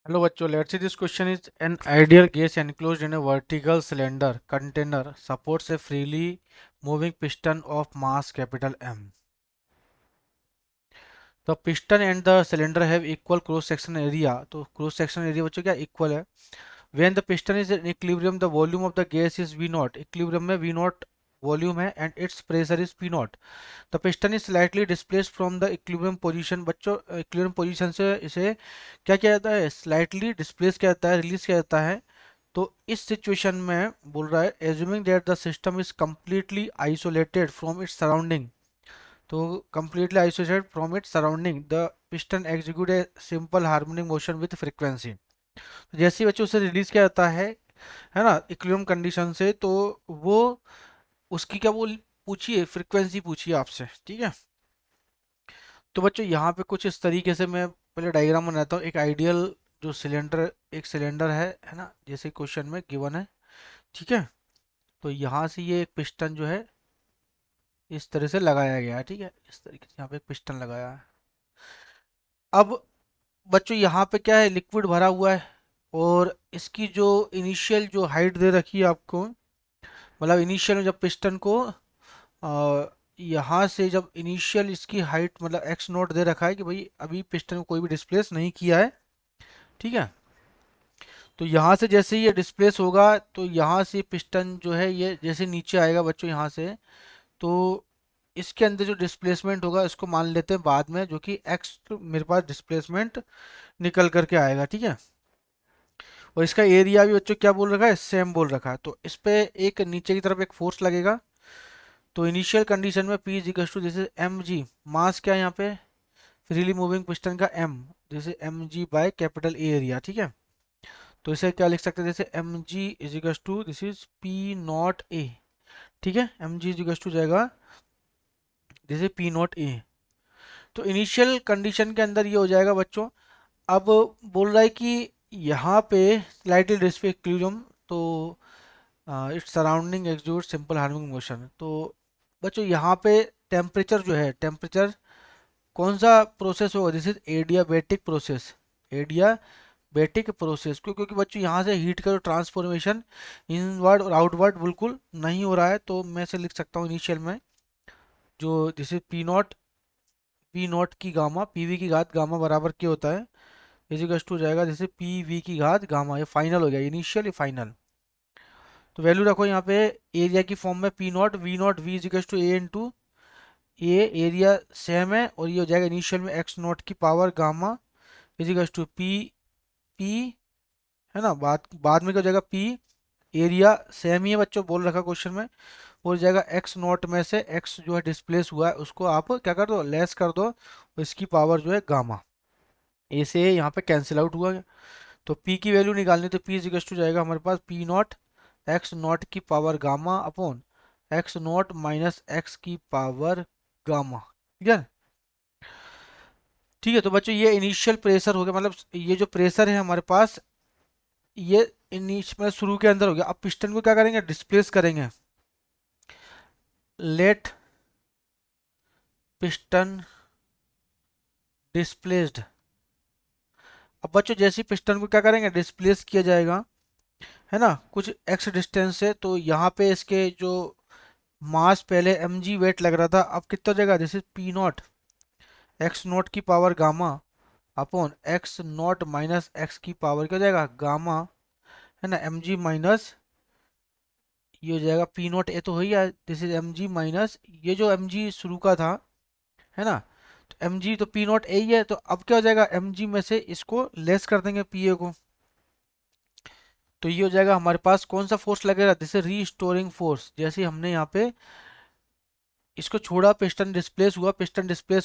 Hello bachcho, let's see this question is an ideal gas enclosed in a vertical cylinder container supports a freely moving piston of mass capital M. The piston and the cylinder have equal cross section area. तो cross section area बच्चों क्या equal है. When the piston is in equilibrium, the volume of the gas is V naught. Equilibrium में V naught volume है and its pressure is P naught. The piston is slightly displaced from the equilibrium position. बच्चों equilibrium position से इसे क्या किया जाता है, slightly displace किया जाता है, release किया जाता है. तो इस सिचुएशन में बोल रहा है assuming that the system is completely isolated from its surrounding. तो completely isolated from its surrounding, the piston execute a simple harmonic motion with frequency. जैसे ही बच्चों उसे रिलीज किया जाता है ना, इक्विलिब्रियम कंडीशन से, तो वो उसकी क्या बोल पूछिए, फ्रीक्वेंसी पूछिए आपसे. ठीक है. तो बच्चों यहाँ पे कुछ इस तरीके से मैं पहले डायग्राम बनाता हूँ. एक आइडियल जो सिलेंडर, एक सिलेंडर है ना, जैसे क्वेश्चन में गिवन है. ठीक है. तो यहाँ से ये एक पिस्टन जो है इस तरह से लगाया गया है. ठीक है, इस तरीके से यहाँ पे एक पिस्टन लगाया है. अब बच्चों यहाँ पे क्या है, लिक्विड भरा हुआ है और इसकी जो इनिशियल जो हाइट दे रखी है आपको, मतलब इनिशियल में जब पिस्टन को यहाँ से जब इनिशियल इसकी हाइट मतलब एक्स नोट दे रखा है कि भाई अभी पिस्टन को कोई भी डिस्प्लेस नहीं किया है. ठीक है. तो यहाँ से जैसे ही ये डिस्प्लेस होगा तो यहाँ से पिस्टन जो है ये जैसे नीचे आएगा बच्चों यहाँ से, तो इसके अंदर जो डिस्प्लेसमेंट होगा इसको मान लेते हैं बाद में, जो कि एक्स मेरे पास डिस्प्लेसमेंट निकल करके आएगा. ठीक है. और इसका एरिया भी बच्चों क्या बोल रखा है, सेम बोल रखा है. तो इस पे एक नीचे की तरफ एक फोर्स लगेगा. तो इनिशियल कंडीशन में P इज इक्वल टू जैसे एम जी, मास क्या है यहाँ पे, फ्रीली मूविंग पिस्टन का M, जैसे M G by capital A area. ठीक है. तो इसे क्या लिख सकते हैं, जैसे M G is equal to this is P naught A. ठीक है. M G is equal to जाएगा जैसे पी नॉट ए. तो इनिशियल कंडीशन के अंदर ये हो जाएगा बच्चों. अब बोल रहा है कि यहाँ पे स्लाइटली डिस्प्लेक्यूजम, तो its surrounding execute simple harmonic motion. तो बच्चों यहाँ पे टेम्परेचर जो है, टेम्परेचर कौन सा प्रोसेस होगा, this is adiabatic process. Adiabatic process क्यों, क्योंकि बच्चों यहाँ से हीट का जो ट्रांसफॉर्मेशन इनवर्ड और आउटवर्ड बिल्कुल नहीं हो रहा है. तो मैं से लिख सकता हूँ इनिशियल में जो दिस इज पी नॉट की गामा, पीवी की घात गामा बराबर क्या होता है, इजिकल्स टू जाएगा जैसे पीवी की घात गामा. ये फाइनल हो गया, इनिशियल ये फाइनल. तो वैल्यू रखो यहाँ पे एरिया की फॉर्म में P naught V equals to A into A, area same है, और ये हो जाएगा इनिशियल में एक्स नॉट की power gamma equals to P P, है ना. बाद बाद में क्या हो जाएगा, पी एरिया सेम ही है बच्चों, बोल रखा क्वेश्चन में. हो जाएगा एक्स नॉट में से एक्स जो है डिस्प्लेस हुआ है उसको आप क्या कर दो, लेस कर दो, इसकी पावर जो है गामा. ए से यहाँ पे कैंसिल आउट हुआ. तो P की वैल्यू निकालनी, तो P इजिकल्स टू जाएगा हमारे पास P नॉट एक्स नॉट की power gamma upon x naught minus x की पावर गामा. ठीक है. ठीक है. तो बच्चों ये इनिशियल प्रेशर हो गया, मतलब ये जो प्रेशर है हमारे पास ये में शुरू के अंदर हो गया. अब पिस्टन को क्या करेंगे, डिस्प्लेस करेंगे. Let piston displaced. अब बच्चों जैसे पिस्टन को क्या करेंगे, डिस्प्लेस किया जाएगा, है ना, कुछ एक्स डिस्टेंस से. तो यहाँ पे इसके जो मास पहले एम जी वेट लग रहा था, अब कितना हो जाएगा, this is P naught x naught की power gamma upon x naught minus x की पावर क्या हो जाएगा गामा, है ना, एम जी माइनस ये हो जाएगा पी नॉट ए तो हो ही है, this is M G minus ये जो एम जी शुरू का था, है ना. तो एम जी तो पी नॉट ए ही है. तो अब क्या हो जाएगा, एम जी में से इसको लेस कर देंगे पी ए को. तो ये हो जाएगा हमारे पास कौन सा फोर्स लगेगा, दिस इज रीस्टोरिंग फोर्स. जैसे हमने यहाँ पे इसको छोड़ा, पिस्टन डिस्प्लेस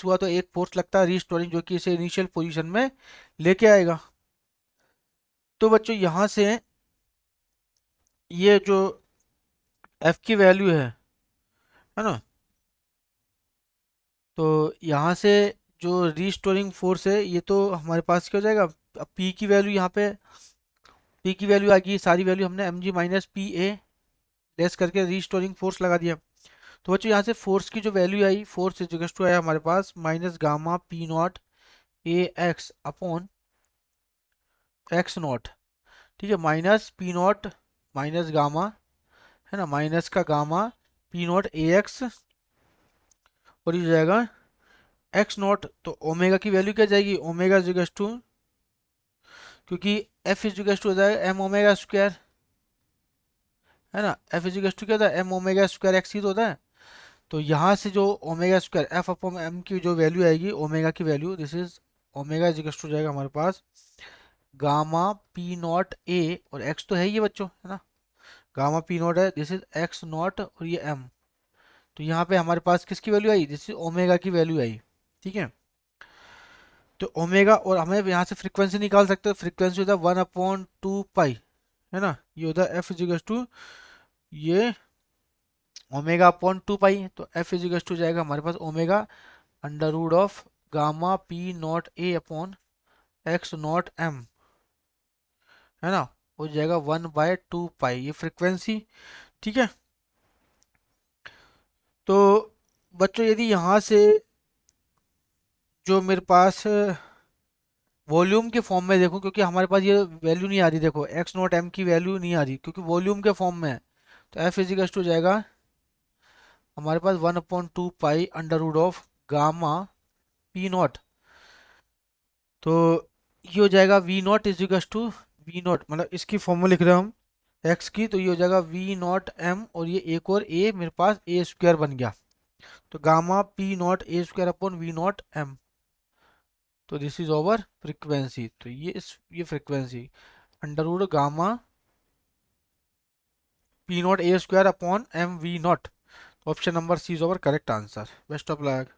हुआ तो एक फोर्स लगता है रीस्टोरिंग, जो कि इसे इनिशियल पोजीशन में लेके आएगा. तो बच्चों यहाँ से ये जो F की वैल्यू है ना, तो यहाँ से जो रीस्टोरिंग फोर्स है ये तो हमारे पास क्या हो जाएगा, अब P की वैल्यू यहाँ पे P की वैल्यू आ गई, सारी वैल्यू हमने M G minus P A less करके रीस्टोरिंग फोर्स लगा दिया. तो बच्चों यहाँ से फोर्स की जो वैल्यू आई, फोर्स इज टू आया हमारे पास minus gamma P naught A x upon x naught, ठीक है, minus P naught minus gamma, है ना, माइनस का gamma P naught A x, और ये जाएगा एक्स नॉट। तो ओमेगा की वैल्यू क्या जाएगी, ओमेगा इज टू, क्योंकि एफ इज टू हो जाएगा एम ओमेगा स्क्वायर, है ना, एफ इज टू क्या होता है, एम ओमेगा स्क्वायर एक्स ही तो होता है। तो यहाँ से जो omega square F upon M की जो वैल्यू आएगी, ओमेगा की value, this is omega is to जाएगा हमारे पास गामा पी नॉट ए, और एक्स तो है ही है बच्चों, है ना, गामा पी नॉट है, दिस इज एक्स नॉट, और ये एम। तो यहाँ पे हमारे पास किसकी वैल्यू आई, दिस इज ओमेगा की वैल्यू आई, ठीक है। तो ओमेगा, और हमें यहाँ से फ्रीक्वेंसी निकाल सकते हैं, फ्रीक्वेंसी होता है 1/2 पाई, है ना, ये होता है एफ इजिकल्स टू ये ओमेगा अपॉन 2 पाई। तो एफ इजिकल्स टू जाएगा हमारे पास omega under root of gamma P naught A upon x naught M, है ना, हो जाएगा 1/2 पाई, ये फ्रीक्वेंसी, ठीक है। तो बच्चों यदि यहाँ से जो मेरे पास वॉल्यूम के फॉर्म में देखो, क्योंकि हमारे पास ये वैल्यू नहीं आ रही, देखो एक्स नॉट एम की वैल्यू नहीं आ रही क्योंकि वॉल्यूम के फॉर्म में है। तो एफ इजिकल्स टू जाएगा हमारे पास 1/2 pi under root of gamma P naught. तो ये हो जाएगा V naught equals to V naught, मतलब इसकी फॉर्मूला लिख रहे हैं हम एक्स की, तो ये हो जाएगा वी नॉट एम, और ये एक और ए मेरे पास ए स्क्वायर बन गया। तो gamma P naught A square upon V naught M. तो दिस इज ओवर फ्रीक्वेंसी, तो ये frequency under root gamma P naught A square upon M V naught. Option number C is our correct answer. Best of luck.